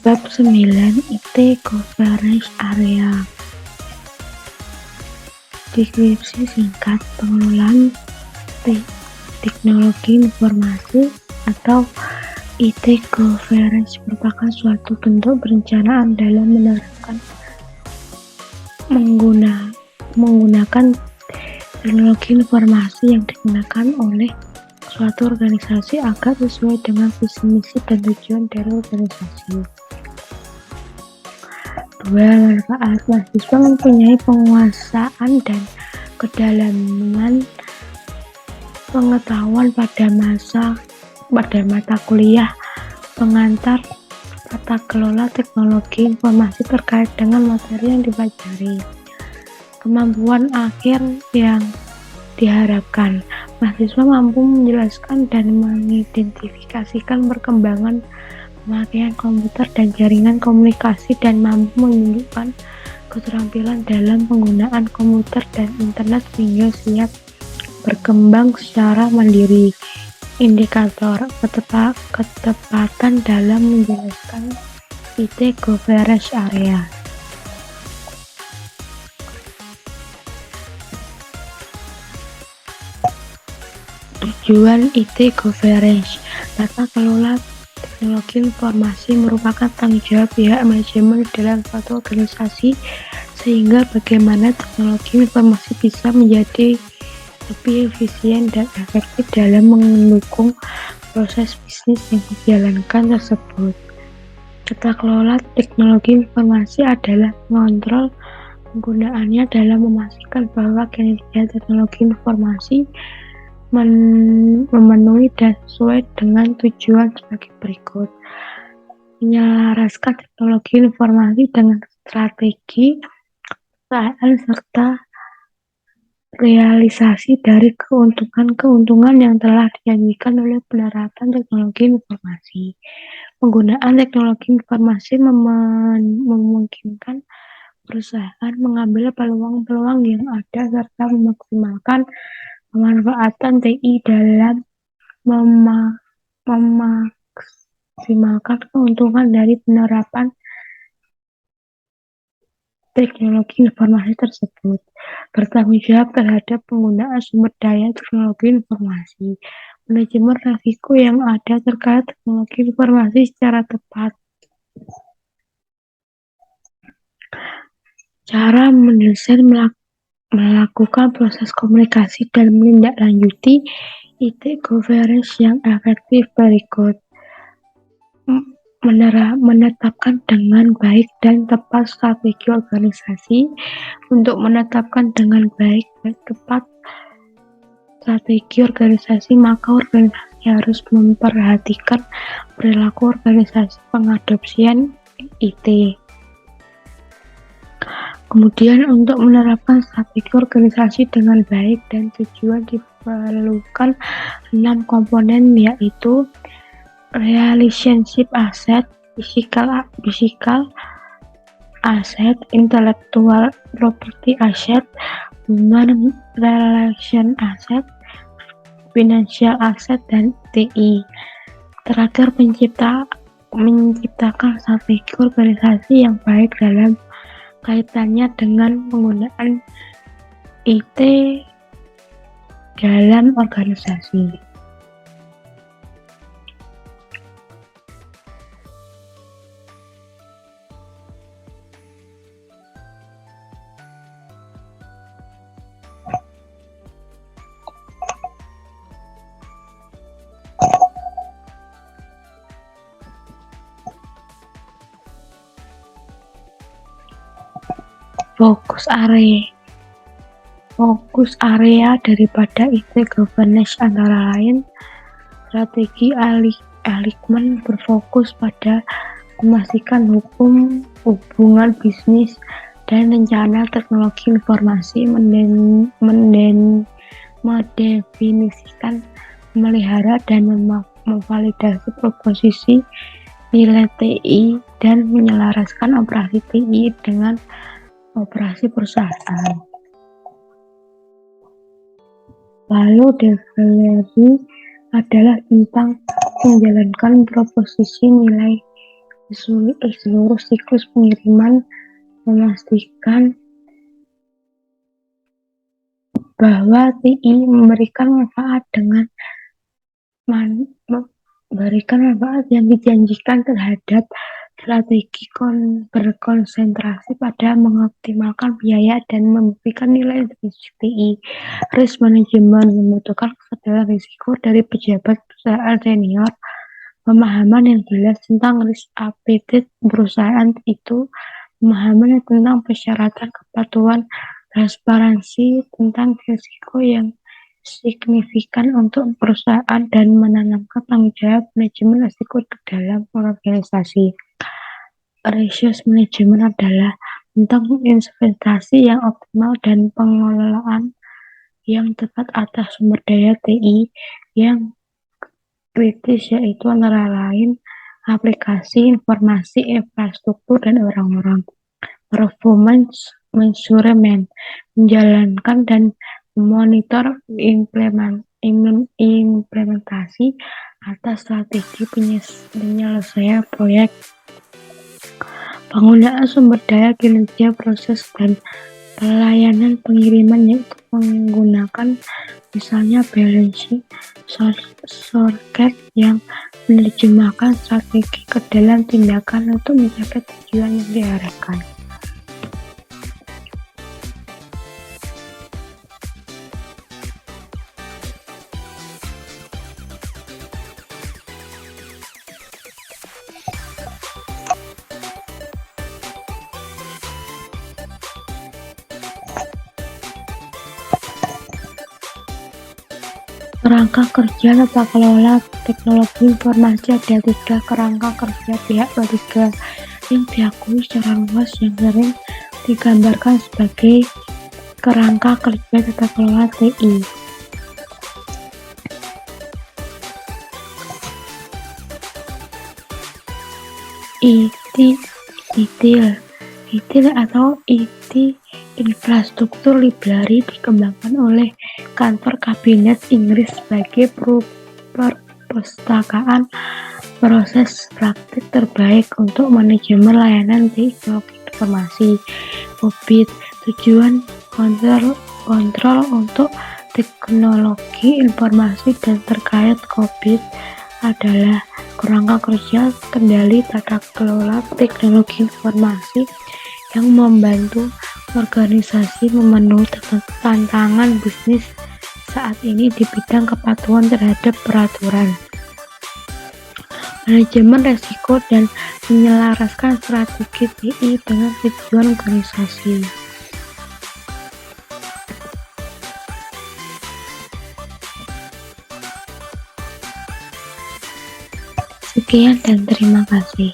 Bab 9 IT Coverage Area. Deskripsi singkat pengelolaan teknologi informasi atau IT Coverage merupakan suatu bentuk perencanaan dalam menerapkan menggunakan teknologi informasi yang digunakan oleh suatu organisasi agar sesuai dengan visi misi dan tujuan dari organisasi. 2. Manfaat. Mahasiswa mempunyai penguasaan dan kedalaman pengetahuan pada mata kuliah pengantar tata kelola teknologi informasi terkait dengan materi yang dipelajari. Kemampuan akhir yang diharapkan, mahasiswa mampu menjelaskan dan mengidentifikasikan perkembangan pemakaian komputer dan jaringan komunikasi dan mampu menunjukkan keterampilan dalam penggunaan komputer dan internet sehingga siap berkembang secara mandiri. Indikator ketepatan dalam menjelaskan IT Coverage Area. Tujuan IT Coverage. Tata kelola teknologi informasi merupakan tanggung jawab pihak manajemen dalam suatu organisasi, sehingga bagaimana teknologi informasi bisa menjadi lebih efisien dan efektif dalam mendukung proses bisnis yang dijalankan tersebut. Tata kelola teknologi informasi adalah mengontrol penggunaannya dalam memastikan bahwa kinerja teknologi informasi memenuhi dan sesuai dengan tujuan sebagai berikut. Menyelaraskan teknologi informasi dengan strategi perusahaan serta realisasi dari keuntungan yang telah dijanjikan oleh penerapan teknologi informasi. Penggunaan teknologi informasi memungkinkan perusahaan mengambil peluang-peluang yang ada serta memaksimalkan pemanfaatan TI dalam memaksimalkan keuntungan dari penerapan teknologi informasi tersebut. Bertanggung jawab terhadap penggunaan sumber daya teknologi informasi. Manajemen risiko yang ada terkait teknologi informasi secara tepat. Cara mendesain, melakukan proses komunikasi dan menindaklanjuti IT Coverage yang efektif berikut. Menetapkan dengan baik dan tepat strategi organisasi. Untuk menetapkan dengan baik dan tepat strategi organisasi, maka organisasi harus memperhatikan perilaku organisasi pengadopsian IT. Kemudian untuk menerapkan strategi organisasi dengan baik dan tujuan diperlukan 6 komponen, yaitu relationship asset, physical asset, intellectual property asset, human relation asset, financial asset, dan TI. Terakhir, menciptakan strategi organisasi yang baik dalam kaitannya dengan penggunaan IT dalam organisasi. Fokus area daripada IT Governance antara lain, strategi alignment berfokus pada memastikan hubungan bisnis dan rencana teknologi informasi, mendefinisikan, memelihara, dan memvalidasi proposisi nilai TI, dan menyelaraskan operasi TI dengan operasi perusahaan. Lalu delivery adalah tentang menjalankan proposisi nilai di seluruh siklus pengiriman, memastikan bahwa TI memberikan manfaat yang dijanjikan terhadap strategi berkonsentrasi pada mengoptimalkan biaya dan memberikan nilai intrinsikTI. Risk management membutuhkan kesadaran risiko dari pejabat perusahaan senior, pemahaman yang jelas tentang risk appetite perusahaan itu, pemahaman tentang persyaratan kepatuhan, transparansi tentang risiko yang signifikan untuk perusahaan, dan menanamkan tanggung jawab manajemen risiko ke dalam organisasi. Resource management adalah tentang investasi yang optimal dan pengelolaan yang tepat atas sumber daya TI yang kritis, yaitu antara lain aplikasi, informasi, infrastruktur, dan orang-orang. Performance measurement menjalankan dan memonitor implementasi atas strategi penyelesaian proyek, penggunaan sumber daya, kinerja, proses, dan pelayanan pengiriman, yaitu menggunakan misalnya balance sheet, forecast yang menerjemahkan strategi ke dalam tindakan untuk mencapai tujuan yang diharapkan. Kerangka kerja tata kelola teknologi informasi. Ada 3 kerangka kerja pihak ketiga yang diakui secara luas yang sering digambarkan sebagai kerangka kerja tata kelola TI. ITIL atau IT Infrastruktur Library dikembangkan oleh Kantor Kabinet Inggris sebagai perpustakaan proses praktik terbaik untuk manajemen layanan teknologi informasi (COBIT). Tujuan kontrol untuk teknologi informasi dan terkait COBIT adalah kerangka kerja kendali tata kelola teknologi informasi yang membantu organisasi memenuhi tantangan bisnis saat ini di bidang kepatuhan terhadap peraturan, manajemen risiko, dan menyelaraskan strategi TI dengan tujuan organisasi. Sekian dan terima kasih.